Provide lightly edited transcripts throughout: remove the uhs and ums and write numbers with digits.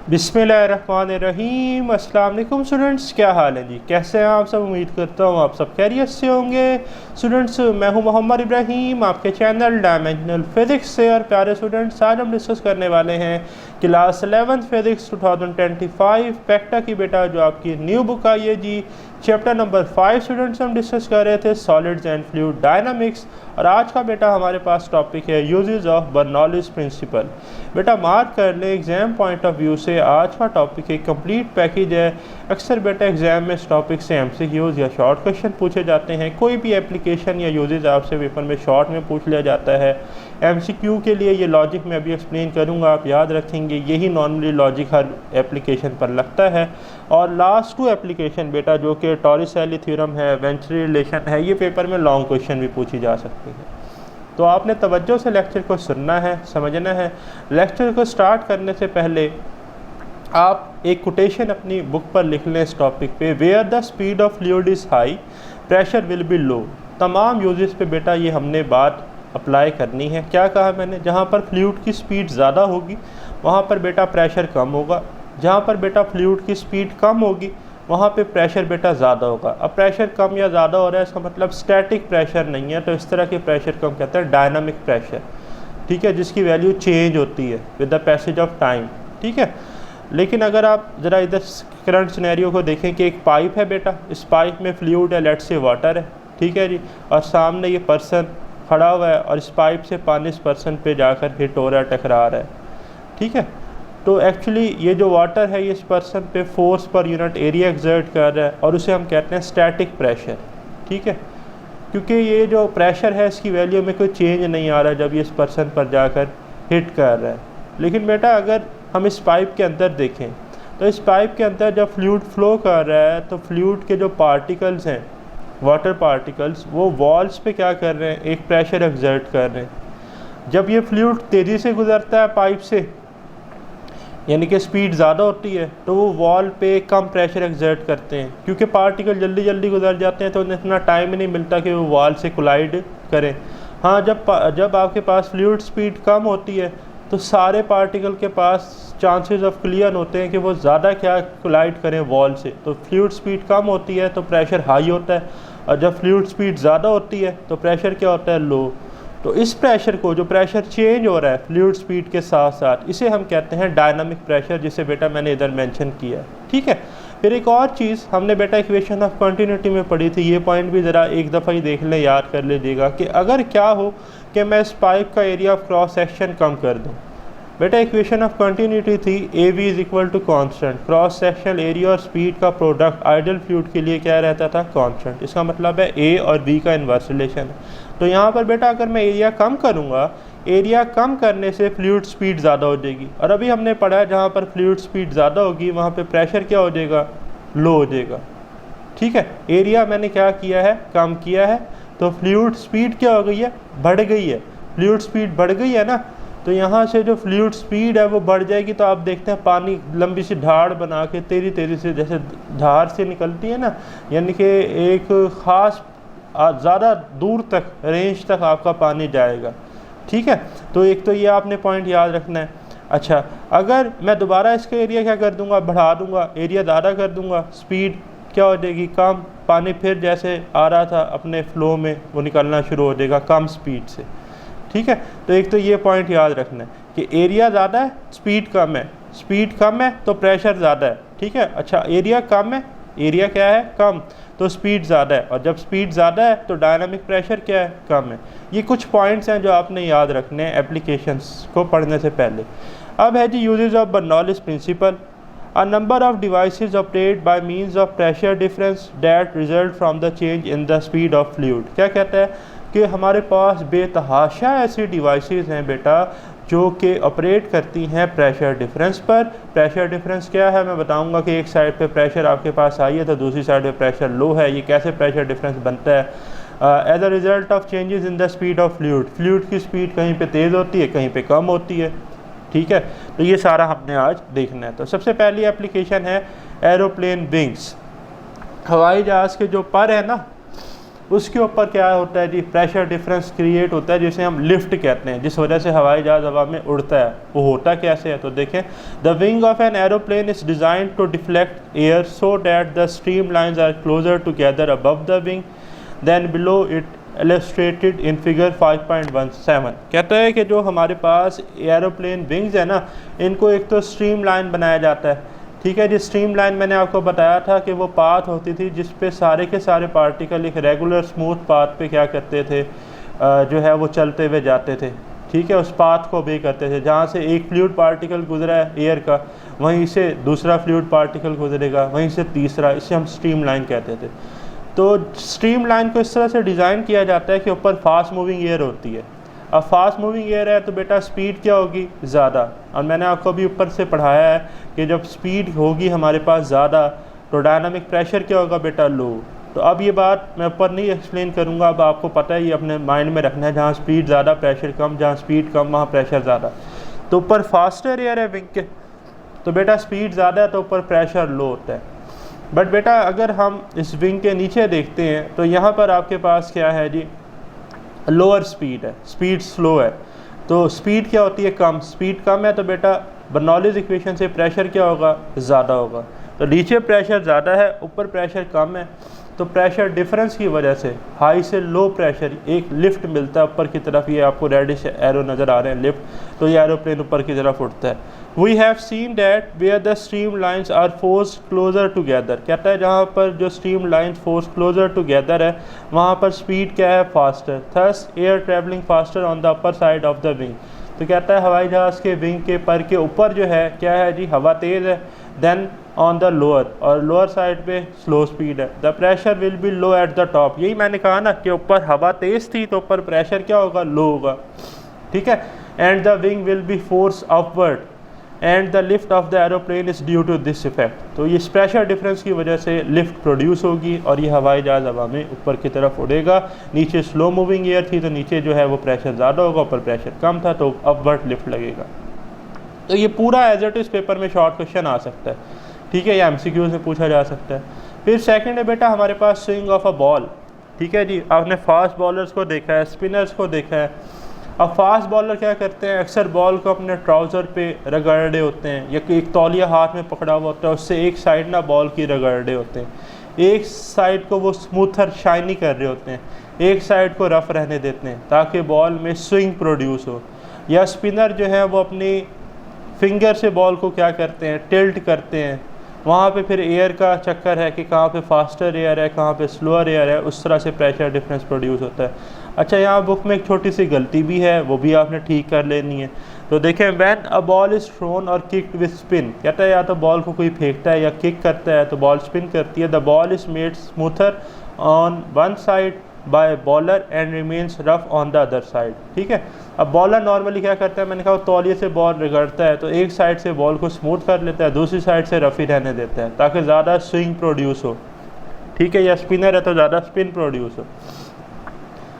बिस्मिल्लाहिर्रहमानिर्रहीम। अस्सलाम वालेकुम स्टूडेंट्स, क्या हाल है जी? कैसे हैं आप सब? उम्मीद करता हूँ आप सब खैरियत से होंगे। स्टूडेंट्स, मैं हूँ मोहम्मद इब्राहीम, आपके चैनल डायमेंशनल फिज़िक्स से। और प्यारे स्टूडेंट्स, आज हम डिस्कस करने वाले हैं क्लास 11th फिज़िक्स 2025 पेक्टा की बेटा जो आपकी न्यू बुक आई है जी, चैप्टर नंबर 5 स्टूडेंट्स हम डिस्कस कर रहे थे सॉलिड्स एंड फ्लूइड डायनामिक्स। और आज का बेटा हमारे पास टॉपिक है यूजेस ऑफ बर्नौलीज प्रिंसिपल। बेटा मार्क कर ले, एग्जाम पॉइंट ऑफ व्यू से आज का टॉपिक एक कंप्लीट पैकेज है। अक्सर बेटा एग्जाम में इस टॉपिक से एमसीक्यूज या शॉर्ट क्वेश्चन पूछे जाते हैं। कोई भी एप्लीकेशन या यूजेस आपसे पेपर में शॉर्ट में पूछ लिया जाता है। एमसीक्यू के लिए ये लॉजिक मैं अभी एक्सप्लेन करूँगा, आप याद रखेंगे। यही नॉर्मली लॉजिक हर एप्लीकेशन पर लगता है। और लास्ट 2 एप्लीकेशन बेटा जो कि टॉरिसेली थ्योरम है, वेंचुरी रिलेशन है, ये पेपर में लॉन्ग क्वेश्चन भी पूछी जा सकती है। तो आपने तवज्जो से लेक्चर को सुनना है, समझना है। लेक्चर को स्टार्ट करने से पहले आप एक कोटेशन अपनी बुक पर लिख लें इस टॉपिक पे, where the speed of fluid is high pressure will be low. तमाम यूजेस पे बेटा ये हमने बात अप्लाई करनी है। क्या कहा मैंने? जहाँ पर फ्लूइड की स्पीड ज़्यादा होगी वहाँ पर बेटा प्रेशर कम होगा, जहाँ पर बेटा फ्लूइड की स्पीड कम होगी वहाँ पे प्रेशर बेटा ज़्यादा होगा। अब प्रेशर कम या ज़्यादा हो रहा है, इसका मतलब स्टैटिक प्रेशर नहीं है, तो इस तरह के प्रेशर को हम कहते हैं डायनामिक प्रेशर, ठीक है, जिसकी वैल्यू चेंज होती है with the passage of time, ठीक है। लेकिन अगर आप ज़रा इधर करंट सिनेरियो को देखें कि एक पाइप है बेटा, इस पाइप में फ्लूइड है, लेट्स से वाटर है, ठीक है जी, और सामने ये पर्सन खड़ा हुआ है और इस पाइप से पानी इस पर्सन पे जाकर हिट हो रहा है, टकरा रहा है, ठीक है। तो एक्चुअली ये जो वाटर है ये इस पर्सन पे force per unit area exert कर रहा है और उसे हम कहते हैं स्टैटिक प्रेशर, ठीक है। क्योंकि ये जो प्रेशर है इसकी वैल्यू में कोई चेंज नहीं आ रहा जब ये इस पर्सन पर जाकर हिट कर रहा है। लेकिन बेटा अगर हम इस पाइप के अंदर देखें तो इस पाइप के अंदर जब फ्लूइड फ्लो कर रहा है तो फ्लूइड के जो पार्टिकल्स हैं, वाटर पार्टिकल्स, वो वॉल्स पे क्या कर रहे हैं? एक प्रेशर एक्सर्ट कर रहे हैं। जब ये फ्लूइड तेज़ी से गुजरता है पाइप से, यानी कि स्पीड ज़्यादा होती है, तो वो वॉल पे कम प्रेशर एक्सर्ट करते हैं क्योंकि पार्टिकल जल्दी जल्दी गुजर जाते हैं, तो उन्हें इतना टाइम ही नहीं मिलता कि वो वॉल से कोलाइड करें। हाँ, जब आपके पास फ्लूइड स्पीड कम होती है तो सारे पार्टिकल के पास चांसेस ऑफ क्लियर होते हैं कि वो ज़्यादा क्या कोलाइड करें वॉल से। तो फ्लूइड स्पीड कम होती है तो प्रेशर हाई होता है, और जब फ्लूइड स्पीड ज़्यादा होती है तो प्रेशर क्या होता है? लो। तो इस प्रेशर को, जो प्रेशर चेंज हो रहा है फ्लूइड स्पीड के साथ साथ, इसे हम कहते हैं डायनामिक प्रेशर, जिसे बेटा मैंने इधर मेंशन किया है, ठीक है। फिर एक और चीज़ हमने बेटा इक्वेशन ऑफ कंटिन्यूटी में पढ़ी थी, ये पॉइंट भी ज़रा एक दफ़ा ही देख लें, याद कर लीजिएगा कि अगर क्या हो कि मैं इस पाइप का एरिया ऑफ क्रॉस सेक्शन कम कर दूँ। बेटा इक्वेशन ऑफ कंटिन्यूटी थी A V is equal to constant, cross sectional area और स्पीड का प्रोडक्ट आइडियल फ्लूइड के लिए क्या रहता था? कांस्टेंट। इसका मतलब है ए और बी का इन्वर्स रिलेशन है। तो यहाँ पर बेटा अगर मैं एरिया कम करूँगा, एरिया कम करने से फ्लूइड स्पीड ज़्यादा हो जाएगी। और अभी हमने पढ़ा है जहाँ पर फ्लूइड स्पीड ज़्यादा होगी वहाँ पे प्रेशर क्या हो जाएगा? लो हो जाएगा, ठीक है। एरिया मैंने क्या किया है? कम किया है, तो फ्लूइड स्पीड क्या हो गई है? बढ़ गई है। फ्लूइड स्पीड बढ़ गई है ना, तो यहाँ से जो फ्लूइड स्पीड है वो बढ़ जाएगी। तो आप देखते हैं पानी लंबी सी ढाड़ बना के तेज़ी से, जैसे धार से निकलती है ना, यानी कि एक ख़ास ज़्यादा दूर तक, रेंज तक आपका पानी जाएगा, ठीक है। तो एक तो ये आपने पॉइंट याद रखना है। अच्छा, अगर मैं दोबारा इसका एरिया क्या कर दूंगा? बढ़ा दूंगा, एरिया ज़्यादा कर दूंगा, स्पीड क्या हो जाएगी? कम। पानी फिर जैसे आ रहा था अपने फ्लो में वो निकलना शुरू हो जाएगा कम स्पीड से, ठीक है। तो एक तो ये पॉइंट याद रखना है कि एरिया ज़्यादा है, स्पीड कम है, स्पीड कम है तो प्रेशर ज़्यादा है, ठीक है। अच्छा, एरिया कम है, एरिया क्या है? कम, तो स्पीड ज़्यादा है, और जब स्पीड ज़्यादा है तो डायनामिक प्रेशर क्या है? कम है। ये कुछ पॉइंट्स हैं जो आपने याद रखने हैं एप्लीकेशंस को पढ़ने से पहले। अब है जी uses of Bernoulli's principle. A number of devices operate by means of pressure difference that result from the change in the speed of fluid. क्या कहता है कि हमारे पास बेतहाशा ऐसी डिवाइसेस हैं बेटा जो कि ऑपरेट करती हैं प्रेशर डिफरेंस पर। प्रेशर डिफरेंस क्या है मैं बताऊंगा कि एक साइड पे प्रेशर आपके पास आई है तो दूसरी साइड पे प्रेशर लो है। ये कैसे प्रेशर डिफरेंस बनता है? As a result of changes in the speed of fluid. Fluid की स्पीड कहीं पे तेज़ होती है, कहीं पे कम होती है, ठीक है। तो ये सारा हमने आज देखना है। तो सबसे पहली एप्लीकेशन है एरोप्लेन विंग्स। हवाई जहाज़ के जो पर है ना, उसके ऊपर क्या होता है जी, प्रेशर डिफरेंस क्रिएट होता है, जिसे हम लिफ्ट कहते हैं, जिस वजह से हवाई जहाज़ हवा में उड़ता है। वो होता कैसे है, तो देखें, the wing of an aeroplane is design to deflect air so that the stream lines are closer together above the wing than below it, illustrated in figure 5.17। कहता है कि जो हमारे पास एरोप्लेन विंग्स है ना, इनको एक तो स्ट्रीम लाइन बनाया जाता है, ठीक है जी। स्ट्रीम लाइन मैंने आपको बताया था कि वो पाथ होती थी जिस पे सारे के सारे पार्टिकल एक रेगुलर स्मूथ पाथ पे क्या करते थे, जो है वो चलते हुए जाते थे, ठीक है। उस पाथ को भी करते थे, जहाँ से एक फ्लूइड पार्टिकल गुजरा है एयर का, वहीं से दूसरा फ्लूइड पार्टिकल गुजरेगा, वहीं से तीसरा, इसे हम स्ट्रीम लाइन कहते थे। तो स्ट्रीम लाइन को इस तरह से डिज़ाइन किया जाता है कि ऊपर फास्ट मूविंग एयर होती है। अब फास्ट मूविंग एयर है तो बेटा स्पीड क्या होगी, ज़्यादा। और मैंने आपको अभी ऊपर से पढ़ाया है कि जब स्पीड होगी हमारे पास ज़्यादा तो डायनामिक प्रेशर क्या होगा बेटा, लो। तो अब ये बात मैं ऊपर नहीं एक्सप्लेन करूँगा, अब आपको पता है, ये अपने माइंड में रखना है, जहाँ स्पीड ज़्यादा प्रेशर कम, जहाँ स्पीड कम वहाँ प्रेशर ज़्यादा। तो ऊपर फास्टर एयर है विंग के, तो बेटा स्पीड ज़्यादा है तो ऊपर प्रेशर लो होता है। बट बेटा अगर हम इस विंग के नीचे देखते हैं तो यहाँ पर आपके पास क्या है जी, लोअर स्पीड है, स्पीड स्लो है। तो स्पीड क्या होती है, कम। स्पीड कम है तो बेटा बर्नौलीज़ इक्वेशन से प्रेशर क्या होगा, ज़्यादा होगा। तो नीचे प्रेशर ज़्यादा है, ऊपर प्रेशर कम है, तो प्रेशर डिफरेंस की वजह से हाई से लो प्रेशर एक लिफ्ट मिलता है ऊपर की तरफ। ये आपको रेडिश एरो नज़र आ रहे हैं, लिफ्ट, तो ये एरोप्लेन ऊपर की तरफ उठता है। We have seen that where the stream lines are force closer together. कहता है जहाँ पर जो stream lines force closer together है वहाँ पर स्पीड क्या है, faster, thus air travelling faster on the upper side of the wing. तो कहता है हवाई जहाज़ के विंग के पर के ऊपर जो है क्या है जी, हवा तेज़ है, देन ऑन द लोअर, और लोअर साइड पे स्लो स्पीड है। The pressure will be low at the top. यही मैंने कहा ना कि ऊपर हवा तेज़ थी तो ऊपर प्रेशर क्या होगा, लो होगा, ठीक है। And the wing will be force upward and the lift of the aeroplane is due to this effect. तो इस प्रेशर डिफरेंस की वजह से लिफ्ट प्रोड्यूस होगी और ये हवाई जहाज़ हवा में ऊपर की तरफ उड़ेगा। नीचे स्लो मूविंग एयर थी तो नीचे जो है वो प्रेशर ज़्यादा होगा, ऊपर प्रेशर कम था तो अपवर्ड लिफ्ट लगेगा। तो ये पूरा एज इट इज़ पेपर में शॉर्ट क्वेश्चन आ सकता है, ठीक है, या MCQ से पूछा जा सकता है। फिर सेकंड है बेटा हमारे पास स्विंग ऑफ अ बॉल, ठीक है जी। आपने फास्ट बॉलर्स को देखा है, स्पिनर्स को देखा है। अब फास्ट बॉलर क्या करते हैं, अक्सर बॉल को अपने ट्राउज़र पे रगड़े होते हैं, या एक तौलिया हाथ में पकड़ा हुआ होता है, उससे एक साइड ना बॉल की रगड़े होते हैं, एक साइड को वो स्मूथर शाइनी कर रहे होते हैं, एक साइड को रफ़ रहने देते हैं ताकि बॉल में स्विंग प्रोड्यूस हो। या स्पिनर जो है वो अपनी फिंगर से बॉल को क्या करते हैं, टिल्ट करते हैं। वहाँ पे फिर एयर का चक्कर है कि कहाँ पे फास्टर एयर है, कहाँ पे स्लोअर एयर है, उस तरह से प्रेशर डिफरेंस प्रोड्यूस होता है। अच्छा, यहाँ बुक में एक छोटी सी गलती भी है, वो भी आपने ठीक कर लेनी है। तो देखें, when a ball is thrown और किक्ड विद स्पिन, कहता है या तो बॉल को कोई फेंकता है या किक करता है तो बॉल स्पिन करती है। The ball is made smoother on one side by bowler and remains rough on the other side, ठीक है। अब बॉलर नॉर्मली क्या करता है, मैंने कहा तौलिए से बॉल रगड़ता है तो एक साइड से बॉल को स्मूथ कर लेता है, दूसरी साइड से रफ़ी रहने देता है ताकि ज़्यादा स्विंग प्रोड्यूस हो, ठीक है। या स्पिनर है तो ज़्यादा स्पिन प्रोड्यूस हो।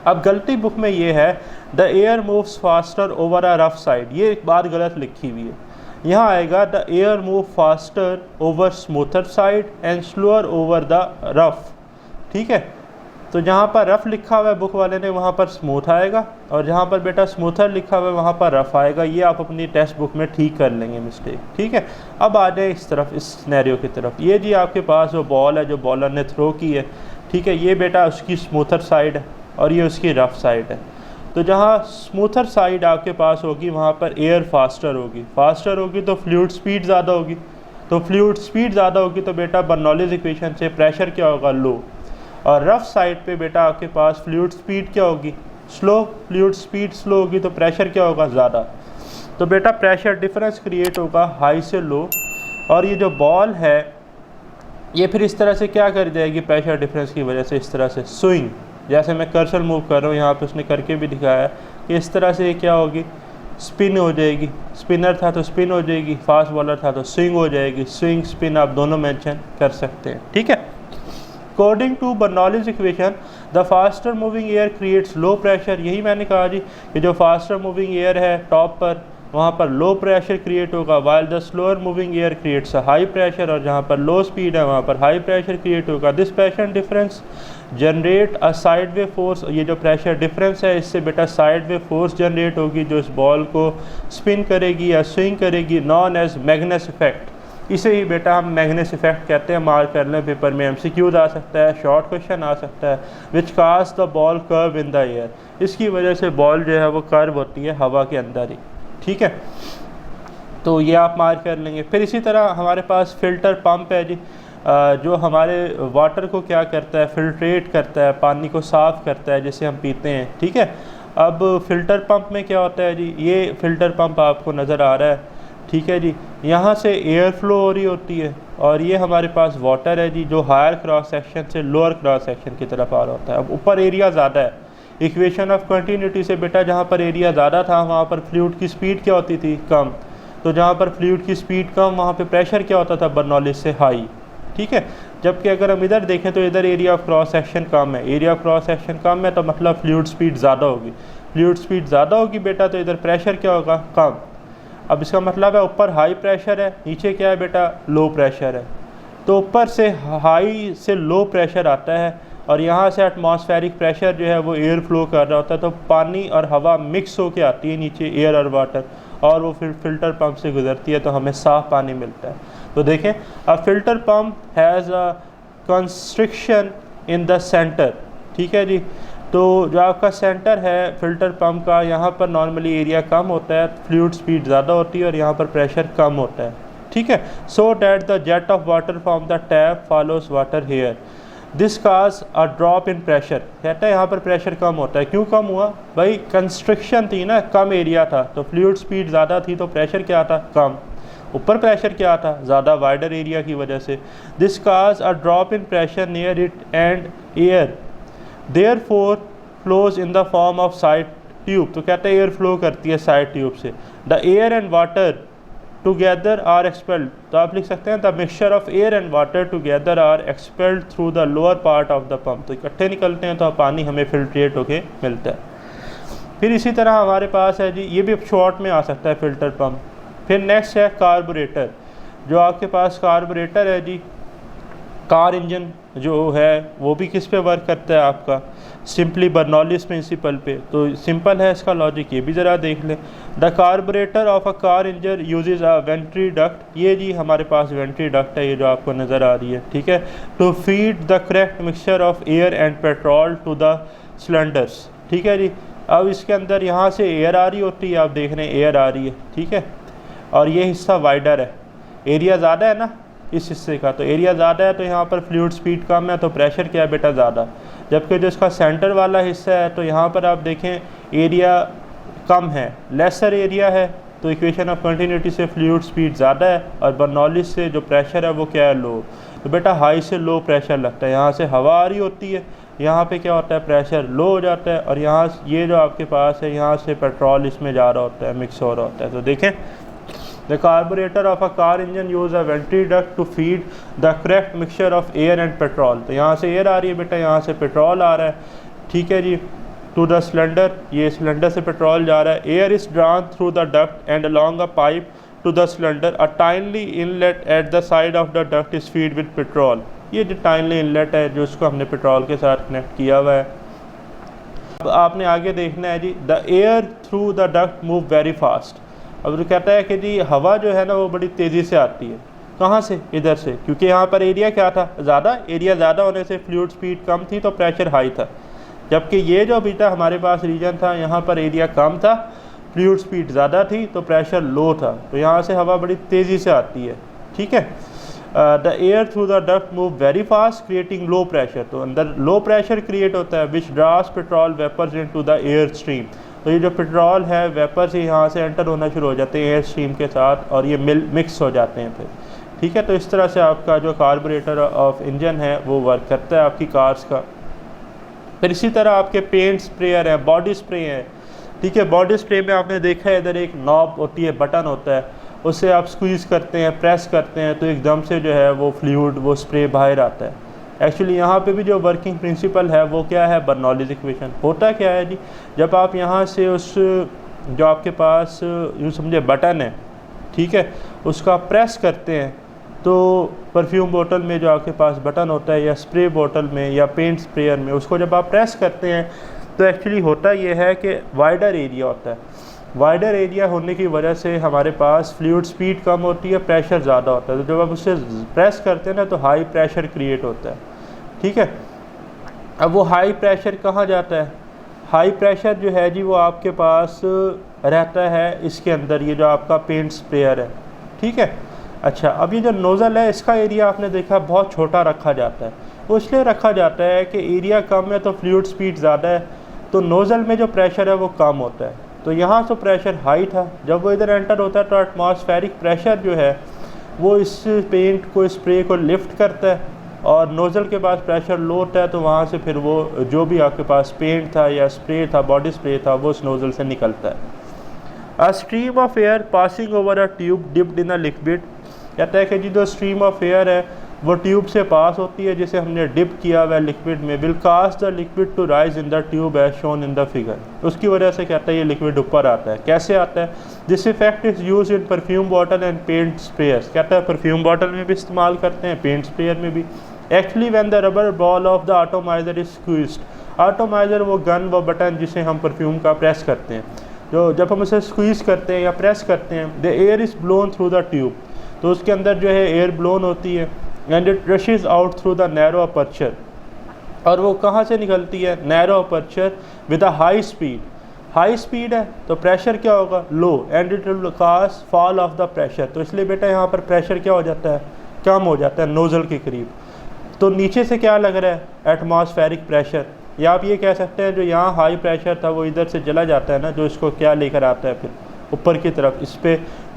अब गलती बुक में ये है, the air moves faster over a rough side, ये एक बात गलत लिखी हुई है। यहाँ आएगा the air move faster over smoother side and slower over the rough, ठीक है। तो जहाँ पर रफ़ लिखा हुआ है बुक वाले ने वहाँ पर स्मूथ आएगा, और जहाँ पर बेटा स्मूथर लिखा हुआ है वहाँ पर रफ़ आएगा। ये आप अपनी टेक्स्ट बुक में ठीक कर लेंगे मिस्टेक, ठीक है। अब आ जाए इस तरफ, इस सिनेरियो की तरफ। ये जी आपके पास जो बॉल है जो बॉलर ने थ्रो की है, ठीक है, ये बेटा उसकी स्मूथर साइड है और ये उसकी रफ़ साइड है। तो जहाँ स्मूथर साइड आपके पास होगी वहाँ पर एयर फास्टर होगी, फास्टर होगी तो फ्लूइड स्पीड ज़्यादा होगी, तो फ्लूइड स्पीड ज़्यादा होगी तो बेटा बर्नौलीज़ इक्वेशन से प्रेशर क्या होगा, लो। और रफ़ साइड पे बेटा आपके पास फ्लूइड स्पीड क्या होगी, स्लो, फ्लूइड स्पीड स्लो होगी तो प्रेशर क्या होगा, ज़्यादा। तो बेटा प्रेशर डिफरेंस क्रिएट होगा हाई से लो, और ये जो बॉल है ये फिर इस तरह से क्या कर जाएगी प्रेशर डिफरेंस की वजह से, इस तरह से स्विंग, जैसे मैं कर्सर मूव कर रहा हूँ यहाँ पे उसने करके भी दिखाया है कि इस तरह से क्या होगी, स्पिन हो जाएगी। स्पिनर था तो स्पिन हो जाएगी, फास्ट बॉलर था तो स्विंग हो जाएगी। स्विंग स्पिन आप दोनों मेंशन कर सकते हैं, ठीक है। According to Bernoulli's equation the faster moving air creates low pressure. यही मैंने कहा जी कि जो फास्टर मूविंग एयर है टॉप पर वहाँ पर लो प्रेशर क्रिएट होगा, while the slower moving air creates a high pressure, और जहाँ पर लो स्पीड है वहाँ पर हाई प्रेशर क्रिएट होगा। This pressure difference generate a side way force. ये जो प्रेशर डिफरेंस है इससे बेटा साइड वे फोर्स जनरेट होगी जो इस बॉल को स्पिन करेगी या स्विंग करेगी, नॉन एज मैग्नेस इफेक्ट। इसे ही बेटा हम मैग्नेस इफेक्ट कहते हैं। मार्क कर लें, पेपर में MCQs आ सकता है, शॉर्ट क्वेश्चन आ सकता है। Which cause the ball curve in the air, इसकी वजह से बॉल जो है वो कर्व होती है हवा के अंदर ही, ठीक है। तो ये आप मार्क कर लेंगे। फिर इसी तरह हमारे पास फ़िल्टर पंप है जी, जो हमारे वाटर को क्या करता है, फिल्ट्रेट करता है, पानी को साफ़ करता है जिसे हम पीते हैं, ठीक है। अब फ़िल्टर पंप में क्या होता है जी, ये फ़िल्टर पंप आपको नज़र आ रहा है, ठीक है जी। यहाँ से एयर फ्लो हो रही होती है और ये हमारे पास वाटर है जी जो हायर क्रॉस सेक्शन से लोअर क्रॉस सेक्शन की तरफ आ रहा होता है। अब ऊपर एरिया ज़्यादा है, इक्वेशन ऑफ कंटिन्यूटी से बेटा जहाँ पर एरिया ज़्यादा था वहाँ पर फ्लूइड की स्पीड क्या होती थी, कम। तो जहाँ पर फ्लूइड की स्पीड कम वहाँ पे प्रेशर क्या होता था, बर्नौलिस से हाई, ठीक है। जबकि अगर हम इधर देखें तो इधर एरिया ऑफ क्रॉस सेक्शन कम है, एरिया ऑफ क्रॉस सेक्शन कम है तो मतलब फ्लूइड स्पीड ज़्यादा होगी। फ्लूइड स्पीड ज़्यादा होगी बेटा तो इधर प्रेशर क्या होगा, कम। अब इसका मतलब है ऊपर हाई प्रेशर है, नीचे क्या है बेटा, लो प्रेशर है। तो ऊपर से हाई से लो प्रेशर आता है और यहाँ से एटमॉस्फेरिक प्रेशर जो है वो एयर फ्लो कर रहा होता है, तो पानी और हवा मिक्स होके आती है नीचे, एयर और वाटर, और वो फिर फ़िल्टर पंप से गुजरती है तो हमें साफ़ पानी मिलता है। तो देखें, a filter pump has a constriction in the centre, ठीक है जी। तो जो आपका सेंटर है फ़िल्टर पंप का, यहाँ पर नॉर्मली एरिया कम होता है, फ्लूइड स्पीड ज़्यादा होती है और यहाँ पर प्रेशर कम होता है, ठीक है। सो that the jet of water from the tap follows water hair, this cause a drop in pressure. कहता है यहाँ पर प्रेशर कम होता है, क्यों कम हुआ भाई, कंस्ट्रिक्शन थी ना, कम एरिया था तो फ्लूइड स्पीड ज़्यादा थी तो प्रेशर क्या था, कम। ऊपर प्रेशर क्या था, ज़्यादा, वाइडर एरिया की वजह से। This cause a drop in pressure near it and air therefore flows in the form of side tube. तो कहते हैं एयर फ्लो करती है साइड ट्यूब से। The air and water together are expelled, तो आप लिख सकते हैं the mixture of air and water together are expelled through the lower part of the pump. तो इकट्ठे निकलते हैं तो पानी हमें फिल्ट्रेट होके मिलता है। फिर इसी तरह हमारे पास है जी, ये भी शॉर्ट में आ सकता है फ़िल्टर पंप। फिर नेक्स्ट है कार्बोरेटर। जो आपके पास कार्बोरेटर है जी, कार इंजन जो है वो भी किस पे वर्क करता है आपका, सिंपली बर्नौलिस प्रिंसिपल पे। तो सिंपल है इसका लॉजिक, ये भी ज़रा देख लें। The carburettor of a car engine uses a venturi duct, ये जी हमारे पास वेंट्री डक्ट है, ये जो आपको नज़र आ रही है, ठीक है, to feed the correct mixture of air and petrol to the cylinders, ठीक है जी। अब इसके अंदर यहाँ से एयर आ रही होती है, आप देख रहे हैं एयर आ रही है, ठीक है, और ये हिस्सा वाइडर है, एरिया ज़्यादा है ना इस हिस्से का, तो एरिया ज़्यादा है तो यहाँ पर फ्लूइड स्पीड कम है तो प्रेशर क्या है बेटा, ज़्यादा। जबकि जो इसका सेंटर वाला हिस्सा है तो यहाँ पर आप देखें एरिया कम है, लेसर एरिया है, तो इक्वेशन ऑफ कंटिन्यूटी से फ्लूइड स्पीड ज़्यादा है और बर्नौलिस से जो प्रेशर है वो क्या है, लो। तो बेटा हाई से लो प्रेशर लगता है, यहाँ से हवा आ रही होती है, यहाँ पे क्या होता है, प्रेशर लो हो जाता है और यहाँ ये जो आपके पास है यहाँ से पेट्रोल इसमें जा रहा होता है, मिक्स हो रहा होता है। तो देखें, the carburettor of a car engine use a venturi duct to feed the correct mixture of air and petrol. तो यहाँ से एयर आ रही है बेटा, यहाँ से पेट्रोल आ रहा है, ठीक है जी, टू द सिलेंडर, ये सिलेंडर से पेट्रोल जा रहा है। Air is drawn through the duct and along a pipe to the cylinder, a tiny inlet at the side of the duct is feed with petrol. ये जो टाइनली inlet है जो इसको हमने पेट्रोल के साथ कनेक्ट किया हुआ है। अब आपने आगे देखना है जी, the air through the duct move very fast. अब जो कहता है कि जी हवा जो है ना वो बड़ी तेज़ी से आती है, कहाँ से, इधर से, क्योंकि यहाँ पर एरिया क्या था, ज़्यादा, एरिया ज़्यादा होने से फ्लूइड स्पीड कम थी तो प्रेशर हाई था। जबकि ये जो बेटा हमारे पास रीजन था यहाँ पर एरिया कम था, फ्लूइड स्पीड ज़्यादा थी तो प्रेशर लो था, तो यहाँ से हवा बड़ी तेज़ी से आती है, ठीक है। The air through the duct move very fast creating low pressure, तो अंदर लो प्रेशर क्रिएट होता है, which draws petrol vapours into the air stream. तो ये जो पेट्रोल है वेपर से यहाँ से एंटर होना शुरू हो जाते हैं एयर स्ट्रीम के साथ और ये मिक्स हो जाते हैं फिर, ठीक है। तो इस तरह से आपका जो कार्बोरेटर ऑफ इंजन है वो वर्क करता है आपकी कार्स का। फिर इसी तरह आपके पेंट स्प्रेयर है, बॉडी स्प्रे है, ठीक है। बॉडी स्प्रे में आपने देखा है इधर एक नॉब होती है, बटन होता है, उससे आप स्क्वीज़ करते हैं, प्रेस करते हैं तो एकदम से जो है वो फ्लूइड, वो स्प्रे बाहर आता है। एक्चुअली यहाँ पे भी जो वर्किंग प्रिंसिपल है वो क्या है, बर्नौलीज इक्वेशन। होता क्या है जी, जब आप यहाँ से उस जो आपके पास यूँ समझे बटन है, ठीक है, उसका प्रेस करते हैं तो परफ्यूम बोतल में जो आपके पास बटन होता है या स्प्रे बोतल में या पेंट स्प्रेयर में, उसको जब आप प्रेस करते हैं तो एक्चुअली होता ये है कि वाइडर एरिया होता है। वाइडर एरिया होने की वजह से हमारे पास फ्लूइड स्पीड कम होती है, प्रेशर ज़्यादा होता है। तो जब आप उसे प्रेस करते हैं ना तो हाई प्रेशर क्रिएट होता है, ठीक है। अब वो हाई प्रेशर कहाँ जाता है? हाई प्रेशर जो है जी वो आपके पास रहता है इसके अंदर, ये जो आपका पेंट स्प्रेयर है, ठीक है। अच्छा, अब ये जो नोज़ल है इसका एरिया आपने देखा बहुत छोटा रखा जाता है। वो इसलिए रखा जाता है कि एरिया कम है तो फ्लूइड स्पीड ज़्यादा है, तो नोज़ल में जो प्रेशर है वो कम होता है। तो यहाँ तो प्रेशर हाई था, जब वो इधर एंटर होता है तो एटमॉस्फेरिक प्रेशर जो है वो इस पेंट को, स्प्रे को लिफ्ट करता है, और नोज़ल के पास प्रेशर लो होता है तो वहाँ से फिर वो जो भी आपके पास पेंट था या स्प्रे था, बॉडी स्प्रे था, वो उस नोज़ल से निकलता है। A stream of air passing over a tube dipped in a liquid, कहता है कि जी जो स्ट्रीम ऑफ एयर है वो ट्यूब से पास होती है जिसे हमने डिप किया हुआ है लिक्विड में, will cause the liquid to rise in the tube as shown in the figure. उसकी वजह से कहता है ये लिक्विड ऊपर आता है। कैसे आता है? This effect is use in perfume bottle and paint sprayers, कहता है परफ्यूम बॉटल में भी इस्तेमाल करते हैं, पेंट स्प्रेयर में भी। Actually when the rubber ball of the atomiser is squeezed, atomiser वो गन, वो बटन जिसे हम परफ्यूम का प्रेस करते हैं, जो जब हम उसे स्क्वीज़ करते हैं या प्रेस करते हैं, the air is blown through the tube, तो उसके अंदर जो है एयर ब्लोन होती है, and it rushes out through the narrow aperture, और वो कहाँ से निकलती है? Narrow aperture with a high speed. High speed है तो प्रेशर क्या होगा? Low, and it will cause fall of the pressure. तो इसलिए बेटा यहाँ पर प्रेशर क्या हो जाता है? कम हो जाता है नोज़ल के करीब। तो नीचे से क्या लग रहा है? एटमॉस्फेरिक प्रेशर, या आप ये कह सकते हैं जो यहाँ हाई प्रेशर था वो इधर से चला जाता है ना, जो इसको क्या लेकर आता है फिर ऊपर की तरफ,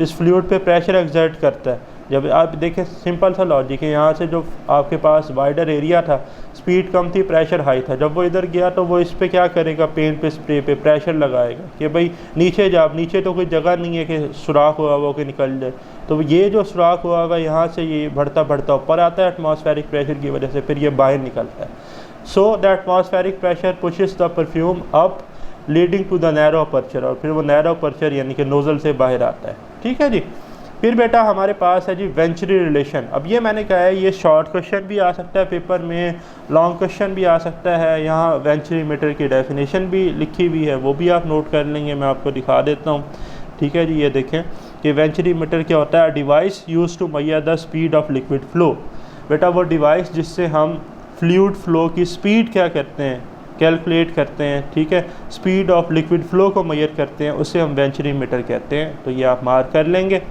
इस फ्लूइड पे प्रेशर एक्सर्ट करता है। जब आप देखें सिंपल सा लॉजिक है, यहाँ से जो आपके पास वाइडर एरिया था, स्पीड कम थी, प्रेशर हाई था, जब वो इधर गया तो वो इस पे क्या करेगा? पेंट पे, स्प्रे पे प्रेशर लगाएगा कि भाई नीचे जा। अब नीचे तो कोई जगह नहीं है कि सुराख हुआ वो कि निकल जाए, तो ये जो सुराख हुआ हुआ यहाँ से ये बढ़ता बढ़ता ऊपर आता है एटमॉस्फेरिक प्रेशर की वजह से, फिर ये बाहर निकलता है। So the atmospheric pressure pushes the perfume up leading to the narrow aperture, और फिर वो नैरो अपर्चर यानी कि नोज़ल से बाहर आता है, ठीक है जी। फिर बेटा हमारे पास है जी वेंचुरी रिलेशन। अब ये मैंने कहा है ये शॉर्ट क्वेश्चन भी आ सकता है पेपर में, लॉन्ग क्वेश्चन भी आ सकता है। यहाँ वेंचुरी मीटर की डेफिनेशन भी लिखी हुई है, वो भी आप नोट कर लेंगे, मैं आपको दिखा देता हूँ, ठीक है जी। ये देखें कि वेंचुरी मीटर क्या होता है? Device use to measure the speed of liquid flow. बेटा वो डिवाइस जिससे हम फ्लूइड फ्लो की स्पीड क्या करते हैं? कैलकुलेट करते हैं, ठीक है। स्पीड ऑफ लिक्विड फ्लो को मेजर करते हैं, उसे हम वेंचुरी मीटर कहते हैं। तो ये आप मार्क कर लेंगे।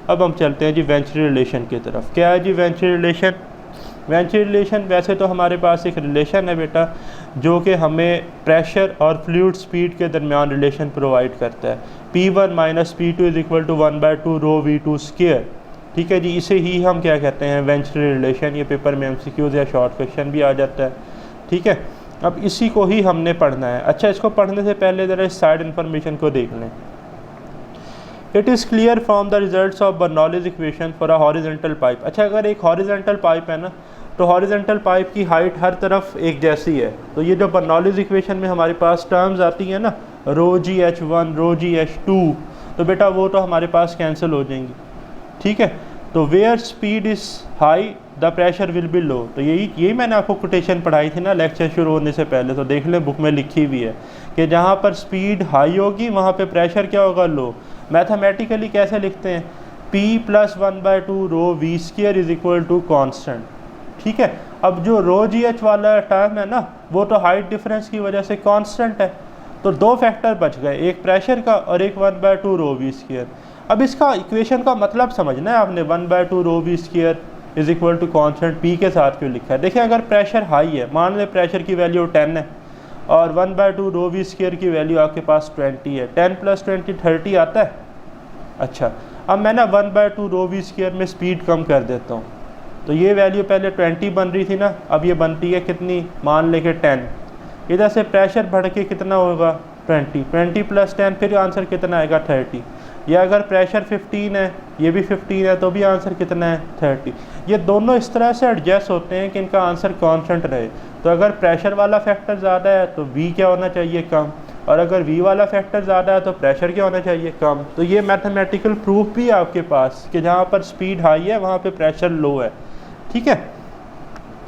अब हम चलते हैं जी वेंचुरी रिलेशन की तरफ। क्या है जी वेंचुरी रिलेशन? वेंचुरी रिलेशन वैसे तो हमारे पास एक रिलेशन है बेटा जो कि हमें प्रेशर और फ्लूइड स्पीड के दरमियान रिलेशन प्रोवाइड करता है। P1 minus P2 is equal to 1/2 rho V2 square, ठीक है जी। इसे ही हम क्या कहते हैं? Venturi relation. ये पेपर में MCQs या शॉर्ट क्वेश्चन भी आ जाता है, ठीक है। अब इसी को ही हमने पढ़ना है। अच्छा, इसको पढ़ने से पहले ज़रा इस साइड इन्फॉर्मेशन को देख लें। It is clear from the results of Bernoulli equation for a horizontal pipe. अच्छा, अगर एक हॉरिजॉन्टल पाइप है ना, तो हॉरिजॉन्टल पाइप की हाइट हर तरफ एक जैसी है। तो ये जो बर्नौलीज इक्वेशन में हमारे पास टर्म्स आती हैं ना, रो GH1 रो GH2, तो बेटा वो तो हमारे पास कैंसिल हो जाएंगी, ठीक है। तो where speed is high the pressure will be low. तो यही मैंने आपको कोटेशन पढ़ाई थी ना लेक्चर शुरू होने से पहले, तो देख लें बुक में लिखी हुई है कि जहाँ पर स्पीड हाई होगी वहाँ पे प्रेशर क्या होगा? लो। मैथमेटिकली कैसे लिखते हैं? P + 1/2 rho V square is equal to constant, ठीक है। अब जो रो GH वाला टर्म है ना, वो तो हाइट डिफरेंस की वजह से कांस्टेंट है, तो दो फैक्टर बच गए, एक प्रेशर का और एक 1/2 रो V स्क्वायर। अब इसका इक्वेशन का मतलब समझना है आपने। 1/2 rho V square is equal to constant P के साथ क्यों लिखा है? देखिए, अगर प्रेशर हाई है, मान लें प्रेशर की वैल्यू 10 है और 1/2 रो V स्क्वायर की वैल्यू आपके पास 20 है, 10 + 20 30 आता है। अच्छा, अब मैं ना 1/2 रो V स्क्वायर में स्पीड कम कर देता हूँ, तो ये वैल्यू पहले 20 बन रही थी ना, अब ये बनती है कितनी? मान लें कि 10। इधर से प्रेशर बढ़ के कितना होगा? 20 + 10, फिर आंसर कितना आएगा? 30। या अगर प्रेशर 15 है, ये भी 15 है, तो भी आंसर कितना है? 30। ये दोनों इस तरह से एडजस्ट होते हैं कि इनका आंसर कांस्टेंट रहे। तो अगर प्रेशर वाला फैक्टर ज़्यादा है तो V क्या होना चाहिए? कम। और अगर v वाला फैक्टर ज़्यादा है तो प्रेशर क्या होना चाहिए, कम। तो ये मैथमेटिकल प्रूफ भी है आपके पास कि जहाँ पर स्पीड हाई है वहाँ पे प्रेशर लो है, ठीक है।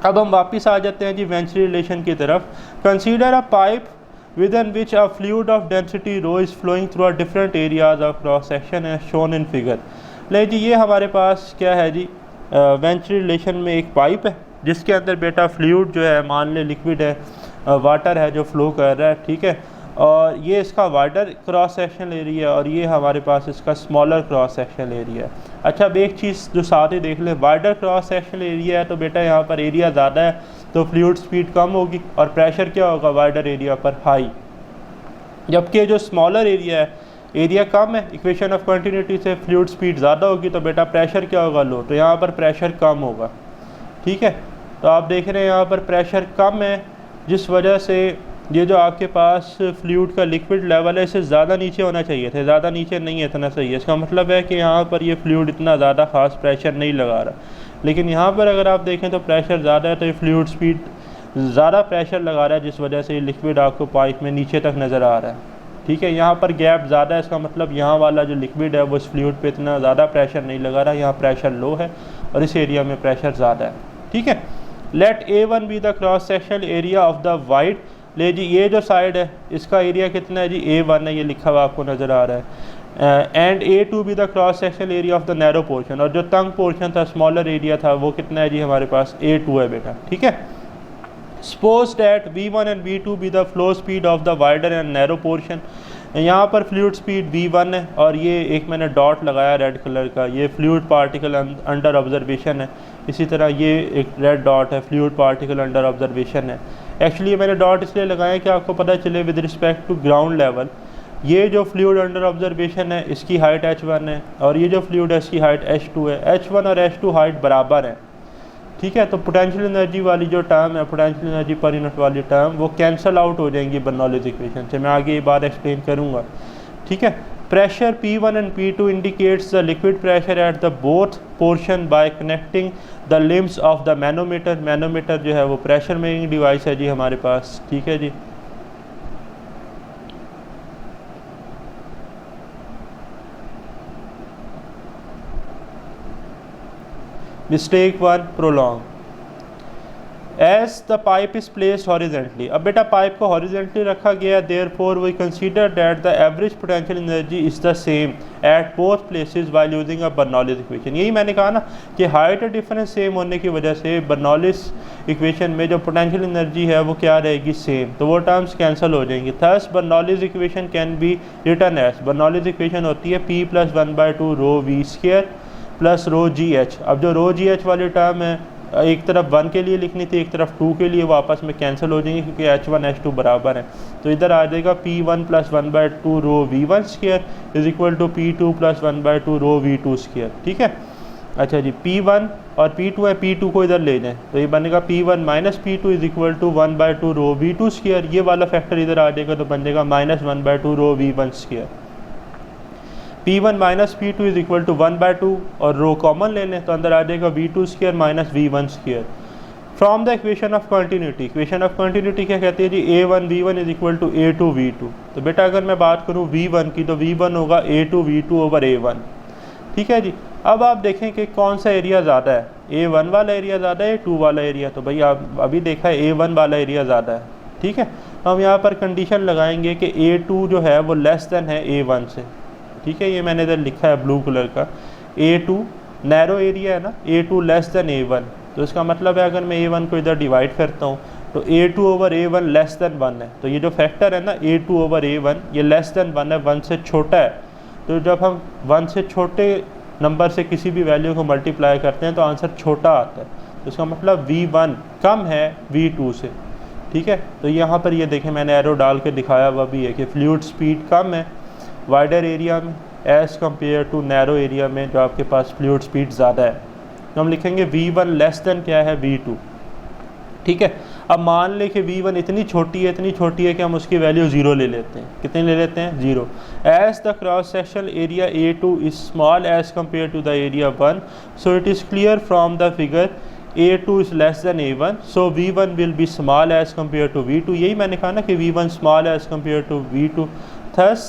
अब हम वापस आ जाते हैं जी वेंचुरी रिलेशन की तरफ। Consider a pipe within which a fluid of density rho is flowing through a different areas of cross section as shown in figure। ले जी ये हमारे पास क्या है जी, वेंचुरी रिलेशन में एक पाइप है जिसके अंदर बेटा फ्लूइड जो है, मान ले लिक्विड है, वाटर है जो फ्लो कर रहा है, ठीक है। और ये इसका वाइडर क्रॉस सेक्शन एरिया और ये हमारे पास इसका स्मॉलर क्रॉस सेक्शन एरिया है। अच्छा अब एक चीज़ जो साथ ही देख ले, वाइडर क्रॉस सेक्शन एरिया है तो बेटा यहाँ पर एरिया ज़्यादा है तो फ्लूइड स्पीड कम होगी और प्रेशर क्या होगा वाइडर एरिया पर, हाई। जबकि जो स्मॉलर एरिया है, एरिया कम है, इक्वेशन ऑफ कंटिन्यूटी से फ्लूइड स्पीड ज़्यादा होगी तो बेटा प्रेशर क्या होगा, लो। तो यहाँ पर प्रेशर कम होगा, ठीक है। तो आप देख रहे हैं यहाँ पर प्रेशर कम है जिस वजह से ये जो आपके पास फ्लूइड का लिक्विड लेवल है इससे ज़्यादा नीचे होना चाहिए था, ज़्यादा नीचे नहीं है, इतना सही है। इसका मतलब है कि यहाँ पर ये फ्लूइड इतना ज़्यादा ख़ास प्रेशर नहीं लगा रहा, लेकिन यहाँ पर अगर आप देखें तो प्रेशर ज़्यादा है तो ये फ्लूइड स्पीड ज़्यादा प्रेशर लगा रहा है जिस वजह से ये लिक्विड आपको पाइप में नीचे तक नज़र आ रहा है, ठीक है। यहाँ पर गैप ज़्यादा है, इसका मतलब यहाँ वाला जो लिक्विड है वो इस फ्लूइड पे इतना ज़्यादा प्रेशर नहीं लगा रहा, यहाँ प्रेशर लो है और इस एरिया में प्रेशर ज़्यादा है, ठीक है। Let A1 be the cross sectional area of the wide. ले जी ये जो साइड है इसका एरिया कितना है जी, A1 है, ये लिखा हुआ आपको नज़र आ रहा है। And A2 B the cross sectional area of the narrow portion, और जो तंग पोर्शन था, स्मॉलर एरिया था, वो कितना है जी हमारे पास, A2 है बेटा, ठीक है। Suppose that V1 and V2 be the flow speed of the wider and narrow portion. यहाँ पर फ्लूइड स्पीड V1 है और ये एक मैंने डॉट लगाया रेड कलर का, ये फ्लूइड पार्टिकल अंडर ऑब्जर्वेशन है। इसी तरह ये एक रेड डॉट है, फ्लूइड पार्टिकल अंडर ऑब्जर्वेशन है। एक्चुअली मैंने डॉट इसलिए लगाया कि आपको पता चले with respect to ground level ये जो फ्लूइड अंडर ऑब्जर्वेशन है इसकी हाइट H1 है और ये जो फ्लूइड है इसकी हाइट H2 है। H1 और H2 हाइट बराबर है, ठीक है। तो पोटेंशियल एनर्जी वाली जो टर्म है, पोटेंशियल एनर्जी पर यूनिट वाली टर्म, वो कैंसिल आउट हो जाएंगी बर्नौलीज़ इक्वेशन से। मैं आगे ये बात एक्सप्लेन करूँगा, ठीक है। Pressure P1 and P2 indicates the liquid pressure at the both portion bye connecting the limbs of the manometer. Manometer जो है वो प्रेशर मेजरिंग डिवाइस है जी हमारे पास, ठीक है जी। Mistake 1 prolong as the pipe is placed horizontally. अब बेटा पाइप को हॉरिजेंटली रखा गया, therefore we consider that the average potential energy is the same at both places by using a Bernoulli's equation. यही मैंने कहा ना कि हाइट डिफरेंस सेम होने की वजह से बर्नौलीज़ इक्वेशन में जो पोटेंशियल एनर्जी है वो क्या रहेगी, सेम। तो वो टर्म्स कैंसिल हो जाएंगी। Thus Bernoulli's equation can be written as, Bernoulli's equation होती है P + 1/2 rho V² plus rho GH। अब जो रो GH वाली टर्म है एक तरफ 1 के लिए लिखनी थी, एक तरफ 2 के लिए, वो आपस में कैंसिल हो जाएंगे क्योंकि H1 H2 बराबर है। तो इधर आ जाएगा P1 + 1/2 rho V1² is equal to P2 + 1/2 rho V2², ठीक है। अच्छा जी, P1 और P2 है, P2 को इधर ले जाएं तो ये बनेगा P1 - P2 is equal to 1/2 rho V2²। ये वाला फैक्टर इधर आ जाएगा तो बन जाएगा -1/2 rho V1²। P1 - P2 is equal to 1/2 और रो कॉमन ले लें तो अंदर आ जाएगा V2² - V1²। From the equation of continuity, equation of continuity क्या कहती है जी, A1 V1 is equal to A2 V2। तो बेटा अगर मैं बात करूँ V1 की तो V1 होगा A2 V2 ओवर A1, ठीक है जी। अब आप देखें कि कौन सा एरिया ज़्यादा है, A1 वाला एरिया ज़्यादा है, A2 वाला एरिया। तो भाई आप अभी देखा है A1 वाला एरिया ज़्यादा है, ठीक है। तो हम यहाँ पर कंडीशन लगाएंगे कि A2 जो है वो लेस देन है A1 से, ठीक है। ये मैंने इधर लिखा है ब्लू कलर का, A2 नैरो एरिया है ना, A2 लेस देन A1। तो इसका मतलब है अगर मैं A1 को इधर डिवाइड करता हूँ तो A2 over A1 less than 1 है। तो ये जो फैक्टर है ना A2 ओवर A1 ये लेस देन 1 है, 1 से छोटा है। तो जब हम 1 से छोटे नंबर से किसी भी वैल्यू को मल्टीप्लाई करते हैं तो आंसर छोटा आता है। तो इसका मतलब V1 कम है V2 से, ठीक है। तो यहाँ पर ये देखें मैंने एरो डाल के दिखाया हुआ भी है कि फ्लूइड स्पीड कम है वाइडर एरिया में as compare to narrow area में जो आपके पास फ्लूइड स्पीड ज़्यादा है। तो हम लिखेंगे V1 लेस देन क्या है, V2, ठीक है। अब मान लें कि V1 इतनी छोटी है कि हम उसकी वैल्यू 0 ले लेते हैं। कितनी ले लेते हैं, 0। As the cross sectional area A2 is small as compare to the area 1, so it is clear from the figure A2 is less than A1, so V1 will be small as compared to V2. यही मैंने कहा ना कि V1 small as compared to V2. Thus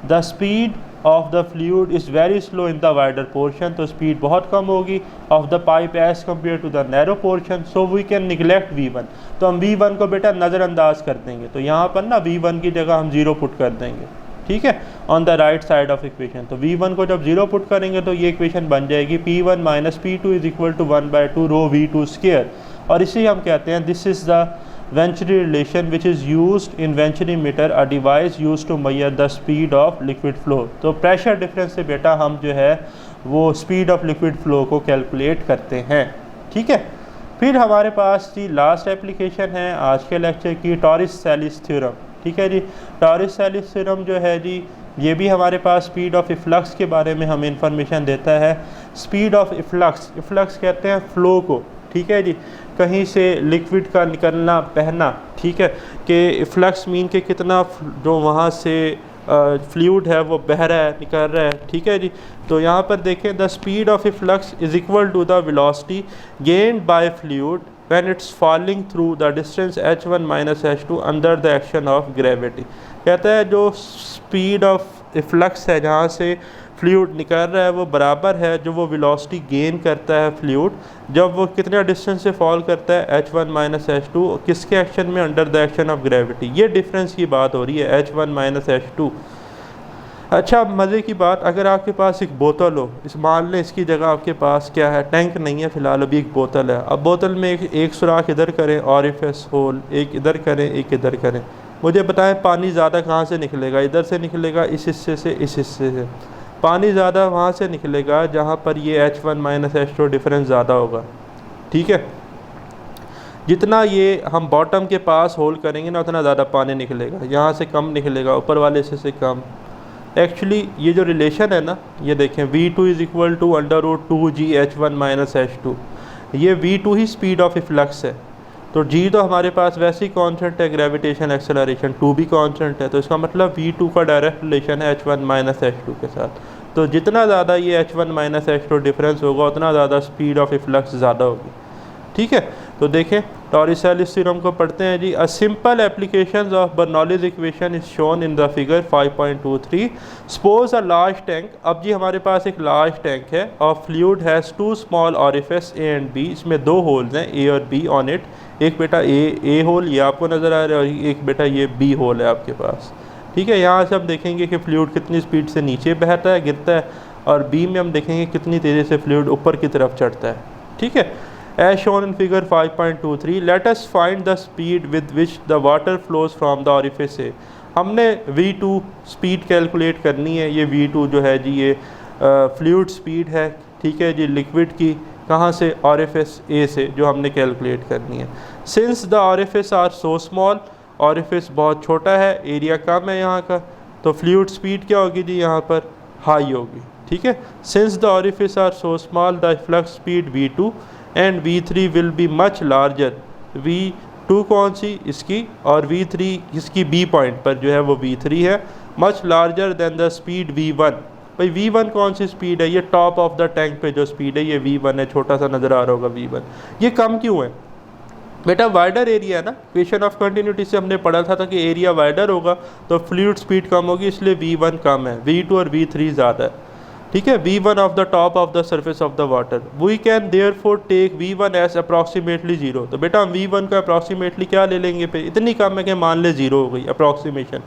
the speed of the fluid is very slow in the wider portion, तो speed बहुत कम होगी of the pipe as compared to the narrow portion, so we can neglect V1. तो हम V1 को बेटा नज़रअंदाज कर देंगे, तो यहाँ पर ना V1 की जगह हम 0 पुट कर देंगे, ठीक है, on the right side of equation. तो V1 को जब 0 पुट करेंगे तो ये इक्वेशन बन जाएगी P1 minus P2 is equal to 1/2 rho V2 square, और इसे हम कहते हैं this is the Venturi relation which is used in venturimeter, a device used to measure the speed of liquid flow। तो प्रेशर डिफरेंस से बेटा हम जो है वो स्पीड ऑफ लिक्विड फ्लो को कैलकुलेट करते हैं, ठीक है। फिर हमारे पास जी लास्ट एप्लीकेशन है आज के लेक्चर की, टॉरिस-सैलिस थ्योरम, ठीक है जी। टॉरिस-सैलिस थ्योरम जो है जी ये भी हमारे पास स्पीड ऑफ इफ्लक्स के बारे में हमें इंफॉर्मेशन देता है। स्पीड ऑफ इफ्लक्स, इफ्लक्स कहते हैं फ़्लो को, ठीक है जी, कहीं से लिक्विड का निकलना बहना, ठीक है, कि इफ्लक्स मीन के कितना जो वहाँ से फ्लूइड है वो बह रहा है, निकल रहा है, ठीक है जी। तो यहाँ पर देखें the speed of efflux is equal to the velocity gained by fluid when it's falling through the distance h1 minus h2 under the action of gravity। कहता है जो स्पीड ऑफ इफ्लक्स है जहाँ से फ्लूइड निकल रहा है वो बराबर है जो वो वेलोसिटी गेन करता है फ्लूइड जब वो कितने डिस्टेंस से फॉल करता है h1 माइनस h2, किसके एक्शन में, under the action of gravity. ये डिफरेंस की बात हो रही है h1 माइनस h2। अच्छा मज़े की बात, अगर आपके पास एक बोतल हो, इस मान लें इसकी जगह आपके पास क्या है, टैंक नहीं है फ़िलहाल, अभी एक बोतल है। अब बोतल में एक सुराख इधर करें ऑरिफिस होल, एक इधर करें एक इधर करें, मुझे बताएं पानी ज़्यादा कहाँ से निकलेगा, इधर से निकलेगा, इस हिस्से से, इस हिस्से से। पानी ज़्यादा वहाँ से निकलेगा जहाँ पर ये h1 माइनस h2 डिफरेंस ज़्यादा होगा, ठीक है। जितना ये हम बॉटम के पास होल करेंगे ना उतना ज़्यादा पानी निकलेगा, यहाँ से कम निकलेगा, ऊपर वाले हिस्से से कम। एक्चुअली ये जो रिलेशन है ना, ये देखें V2 is equal to √2g h1 minus h2, ये V2 he speed of efflux है। तो g तो हमारे पास वैसे ही कॉन्स्टेंट है, ग्रेविटेशन एक्सेलरेशन 2 भी कॉन्स्टेंट है, तो इसका मतलब V2 का डायरेक्ट रिलेशन है h1 माइनस h2 के साथ। तो जितना ज़्यादा ये h1 माइनस h2 डिफरेंस होगा उतना ज़्यादा स्पीड ऑफ इफ्लक्स ज़्यादा होगी, ठीक है। तो देखें टॉरिस-सैलिस थ्योरम को पढ़ते हैं जी। A simple application of Bernoulli equation is shown in the figure 5.23। Suppose a large tank, अब जी हमारे पास एक लार्ज टैंक है और fluid has 2 small orifice A and B, इसमें 2 होल्स हैं ए और बी ऑन इट। एक बेटा ए होल ये आपको नज़र आ रहा है और एक बेटा ये बी होल है आपके पास, ठीक है। यहाँ से हम देखेंगे कि फ्लूइड कितनी स्पीड से नीचे बहता है, गिरता है, और बी में हम देखेंगे कितनी तेज़ी से फ्लूइड ऊपर की तरफ चढ़ता है, ठीक है। As shown in figure 5.23, let us find the speed with which the water flows from the orifice A। हमने V2 स्पीड कैलकुलेट करनी है। ये V2 जो है जी ये फ्लूइड स्पीड है, ठीक है जी, लिक्विड की, कहाँ से, ऑरिफिस A से, जो हमने कैलकुलेट करनी है। Since the orifice are so small, orifice बहुत छोटा है, एरिया कम है यहाँ का, तो फ्लूइड स्पीड क्या होगी जी यहाँ पर, हाई होगी, ठीक है। Since the orifice are so small the flux speed V2 and V3 will be much larger. V2 कौन सी, इसकी, और V3 इसकी B पॉइंट पर जो है वो V3 है, much larger than the speed V1। भाई V1 कौन सी स्पीड है, ये टॉप ऑफ द टैंक पे जो स्पीड है ये V1 है, छोटा सा नज़र आ रहा होगा V1। ये कम क्यों है बेटा, वाइडर एरिया है ना, इक्वेशन ऑफ कंटिन्यूटी से हमने पढ़ा था कि एरिया वाइडर होगा तो फ्लूइड स्पीड कम होगी, इसलिए V1 कम है, V2 और V3 ज़्यादा है, ठीक है। V1 of the top of the surface of the water, we can therefore take V1 as approximately 0। तो बेटा हम V1 का अप्रॉक्सीमेटली क्या ले लेंगे, पे इतनी कम है कि मान ले 0 हो गई अप्रॉक्सीमेशन।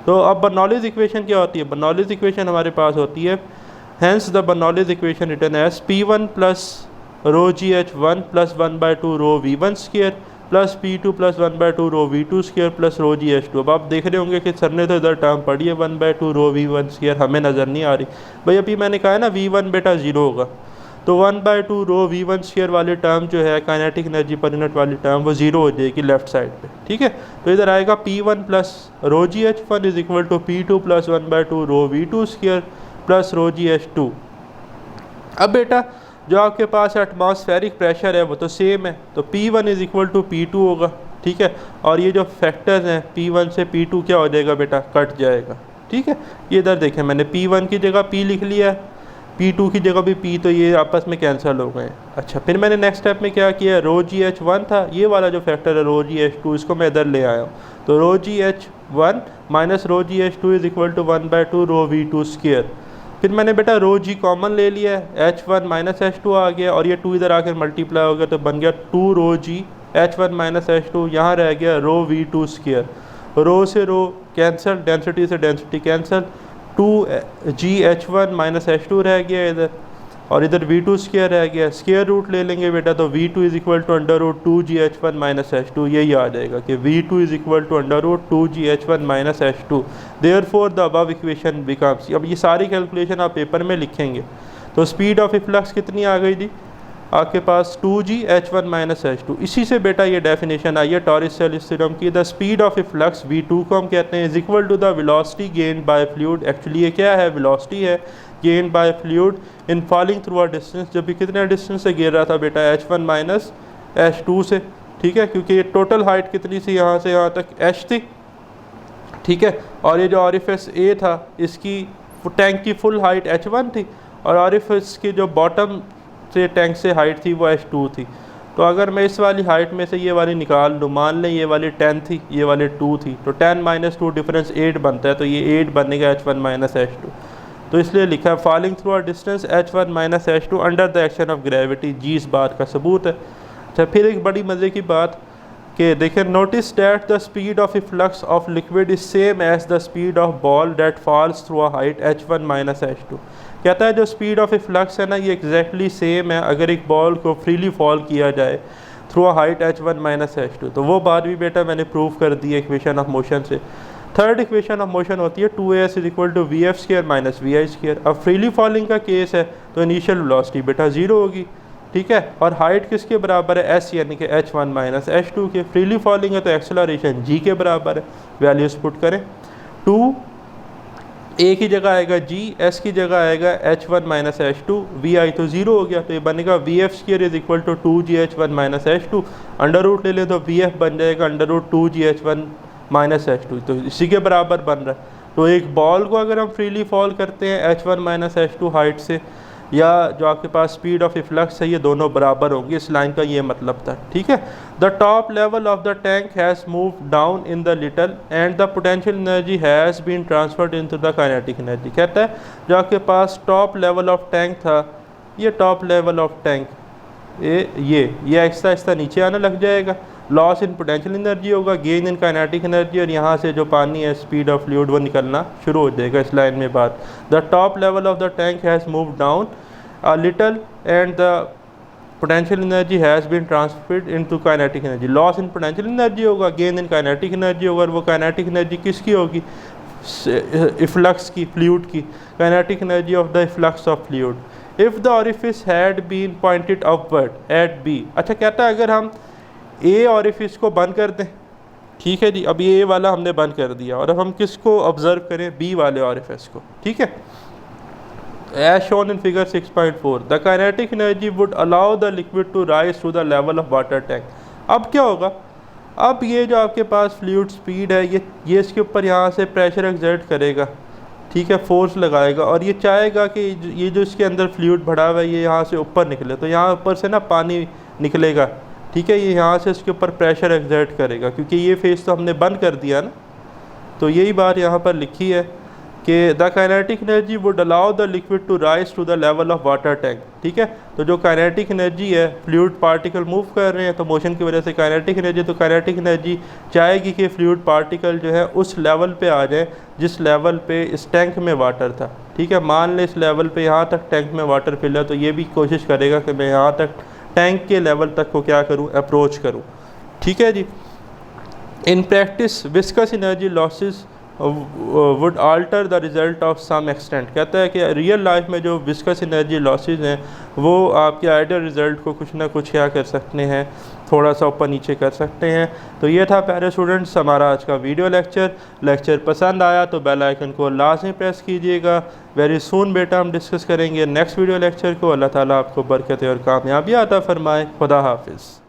तो अब बर्नौलीज इक्वेशन क्या होती है, बर्नौलीज इक्वेशन हमारे पास होती है, hence the Bernoulli's equation written as P1 plus rho GH1 plus 1/2 rho V1 square plus P2 plus 1/2 rho V2 square plus rho GH2। अब आप देख रहे होंगे कि सर ने तो इधर टर्म पढ़ी है 1/2 रो V1 स्क्वायर, हमें नज़र नहीं आ रही। भाई अभी मैंने कहा है ना V1 बेटा 0 होगा, तो 1/2 रो V1 स्क्वायर वाली टर्म जो है काइनेटिक एनर्जी पर यूनिट वाली टर्म वो 0 हो जाएगी लेफ्ट साइड पे, ठीक है। तो इधर आएगा P1 plus rho GH1 is equal to P2 plus 1/2 rho V2 square plus rho GH2। अब बेटा जो आपके पास एटमॉस्फेरिक प्रेशर है वो तो सेम है, तो P1 is equal to P2 होगा, ठीक है। और ये जो फैक्टर्स हैं P1 से P2 क्या हो जाएगा बेटा, कट जाएगा, ठीक है। ये इधर देखें मैंने P1 की जगह P लिख लिया है, P2 की जगह भी P, तो ये आपस में कैंसिल हो गए। अच्छा, फिर मैंने नेक्स्ट स्टेप में क्या किया, रो जी एच वन था, ये वाला जो फैक्टर है रो जी एच टू, इसको मैं इधर ले आया हूँ। तो rho G H one minus rho G H two is equal to 1/2 rho V two square. फिर मैंने बेटा रो जी कॉमन ले लिया है, H one minus H two आ गया, और ये 2 इधर आकर मल्टीप्लाई हो गया, तो बन गया 2 rho G H one minus H two, यहाँ रह गया rho V two square. Rho से रो कैंसिल, डेंसिटी से density cancel, 2GH1 minus H2 रह गया इधर, और इधर V2 स्क्वायर रह गया। स्क्वायर रूट ले लेंगे बेटा, तो V2 is equal to under root 2GH1 minus H2, यही आ जाएगा कि V2 is equal to under root 2GH1 minus H2। Therefore the above equation becomes, अब ये सारी कैलकुलेशन आप पेपर में लिखेंगे। तो स्पीड ऑफ इफ्लक्स कितनी आ गई थी आपके पास, 2GH1 माइनस H2। इसी से बेटा ये डेफिनेशन आई है टॉरिस-सेल्स थ्योरम की, the speed of efflux V2 को हम कहते हैं is equal to the velocity gained by fluid. Actually ये क्या है, वेलोसिटी है gained by fluid in falling through a distance, जब भी कितने डिस्टेंस से गिर रहा था बेटा, H1 माइनस H2 से, ठीक है, क्योंकि ये टोटल हाइट कितनी सी यहाँ से यहाँ तक H थी, ठीक है, और ये जो ऑरिफिस A था इसकी टैंक की फुल हाइट H1 थी, और ऑरिफिस की जो बॉटम से टैंक से हाइट थी वो H2 थी। तो अगर मैं इस वाली हाइट में से ये वाली निकाल लूँ, मान लें ये वाली 10 थी, ये वाली 2 थी, तो 10 माइनस 2 डिफरेंस 8 बनता है, तो ये 8 बनेगा H1 माइनस H2। तो इसलिए लिखा है falling through a distance H1 minus H2 under the action of gravity, जी इस बात का सबूत है। अच्छा, फिर एक बड़ी मज़े की बात कि देखें, notice that the speed of efflux of liquid is same as the speed of ball that falls through a height H1 minus H2। कहता है जो स्पीड ऑफ इफ्लक्स है ना, ये एग्जैक्टली सेम है अगर एक बॉल को फ्रीली फॉल किया जाए through a height H1 minus H2। तो वो बात भी बेटा मैंने प्रूव कर दी है इक्वेशन ऑफ मोशन से। थर्ड इक्वेशन ऑफ मोशन होती है 2as is equal to v f square minus v i square. अब फ्रीली फॉलिंग का केस है तो इनिशियल वेलोसिटी बेटा 0 होगी, ठीक है, और हाइट किसके बराबर है, s यानी कि H1 माइनस H2 के। फ्रीली फॉलिंग है तो एक्सेलरेशन g के बराबर है, वैल्यूज पुट करें, 2 a की जगह आएगा g, s की जगह आएगा H1 माइनस H2, vi तो 0 हो गया, तो ये बनेगा v f square is equal to 2gH1 minus H2, under root ले ले तो vf बन जाएगा under root 2gH1 minus H2, तो इसी के बराबर बन रहा है। तो एक बॉल को अगर हम फ्रीली फॉल करते हैं H1 माइनस H2 हाइट से, या जो आपके पास स्पीड ऑफ इफ्लक्स है, ये दोनों बराबर होंगे, इस लाइन का ये मतलब था, ठीक है। The top level of the tank has move down in the little and the potential energy has been transferred into the kinetic energy. कहता है जो आपके पास टॉप लेवल ऑफ टैंक था, ये टॉप लेवल ऑफ टैंक ये आहिस्ता आहिस्ता नीचे आने लग जाएगा, लॉस इन पोटेंशियल एनर्जी होगा, गेन इन काइनेटिक एनर्जी, और यहाँ से जो पानी है स्पीड ऑफ फ्लूइड वो निकलना शुरू हो जाएगा। इस लाइन में बात, the top level of the tank has move down a little and the potential energy has been transferred into kinetic energy. Loss in potential energy होगा, गेन इन काइनेटिक एनर्जी होगा, और वो काइनेटिक एनर्जी किसकी होगी, efflux की, fluid की, kinetic energy of the efflux of fluid. If the orifice had been pointed upward at B. अच्छा, कहता है अगर हम ए ऑरिफिस को बंद कर दें, ठीक है जी, अब ये ए वाला हमने बंद कर दिया, और अब हम किसको ऑब्जर्व करें, बी वाले ऑरिफिस को, ठीक है, as shown in figure 6.4 the kinetic energy would allow the liquid to rise to the level of water tank. अब क्या होगा, अब ये जो आपके पास फ्लूइड स्पीड है, ये इसके ऊपर यहाँ से प्रेशर एक्सर्ट करेगा, ठीक है, फोर्स लगाएगा, और ये चाहेगा कि ये जो इसके अंदर फ्लूइड भरा हुआ है ये यहाँ से ऊपर निकले, तो यहाँ ऊपर से ना पानी निकलेगा, ठीक है, ये यहाँ से इसके ऊपर प्रेशर एक्सर्ट करेगा, क्योंकि ये फेस तो हमने बंद कर दिया ना। तो यही बात यहाँ पर लिखी है कि the kinetic energy would allow the liquid to rise to the level of water tank, ठीक है। तो जो काइनेटिक एनर्जी है, फ्लूइड पार्टिकल मूव कर रहे हैं तो मोशन की वजह से काइनेटिक एनर्जी, तो काइनेटिक एनर्जी चाहेगी कि फ्लूइड पार्टिकल जो है उस लेवल पे आ जाए जिस लेवल पे इस टैंक में वाटर था, ठीक है। मान ले इस लेवल पे यहाँ तक टैंक में वाटर फिल है, तो ये भी कोशिश करेगा कि मैं यहाँ तक टैंक के लेवल तक को क्या करूँ, अप्रोच करूँ, ठीक है जी। In practice viscous energy losses would alter the result of some extent. कहता है कि रियल लाइफ में जो विस्कस एनर्जी लॉसेज हैं वो आपके आइडियल रिज़ल्ट को कुछ ना कुछ क्या कर सकते हैं, थोड़ा सा ऊपर नीचे कर सकते हैं। तो ये था प्यारे स्टूडेंट्स हमारा आज का वीडियो लेक्चर पसंद आया तो बेल आइकन को लाजमी प्रेस कीजिएगा। वेरी सून बेटा हम डिस्कस करेंगे नेक्स्ट वीडियो लेक्चर को। अल्लाह ताला आपको बरकत और कामयाबी अता फरमाए। खुदा हाफिज़।